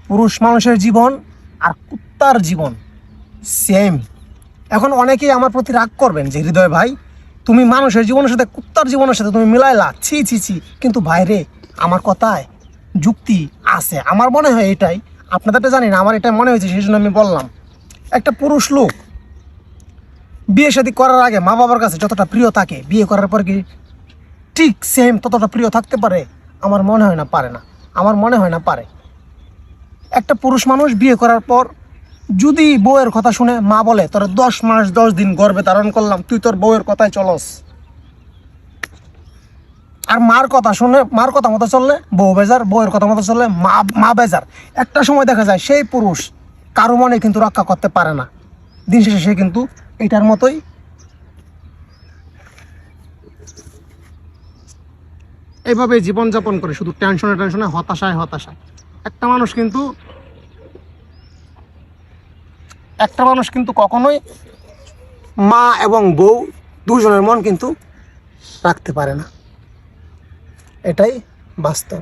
পুরুষ মানুষের জীবন আর কুত্তার জীবন সেম। এখন অনেকেই আমার প্রতি রাগ করবেন যে হৃদয় ভাই, তুমি মানুষের জীবনের সাথে কুত্তার জীবনের সাথে তুমি মিলাইলা, ছি ছি ছি। কিন্তু ভাইরে, আমার কথায় যুক্তি আছে, আমার মনে হয় এটাই। আপনাদেরটা জানি না, আমার এটা মনে হয়েছে, সেই জন্য আমি বললাম। একটা পুরুষ লোক বিয়ে শাদী করার আগে মা বাবার কাছে যতটা প্রিয় থাকে, বিয়ে করার পর কি ঠিক সেম ততটা প্রিয় থাকতে পারে? আমার মনে হয় না পারে না, আমার মনে হয় না পারে। একটা পুরুষ মানুষ বিয়ে করার পর যদি বউয়ের কথা শুনে, মা বলে তোর 10 মাস 10 দিন গর্ভে ধারণ করলাম, তুই তোর বউয়ের কথায় চলস, আর মার কথা শুনে, মার কথা মতো চললে বউ বেজার, বউয়ের কথা মতো চললে মা বেজার। একটা সময় দেখা যায় সেই পুরুষ কারো মনে কিন্তু রক্ষা করতে পারে না, দিন শেষে সে কিন্তু এটার মতোই এইভাবে জীবনযাপন করে, শুধু টেনশনে টেনশনে, হতাশায় হতাশায়। একটা মানুষ কিন্তু কখনোই মা এবং বউ দুজনের মন কিন্তু রাখতে পারে না, এটাই বাস্তব।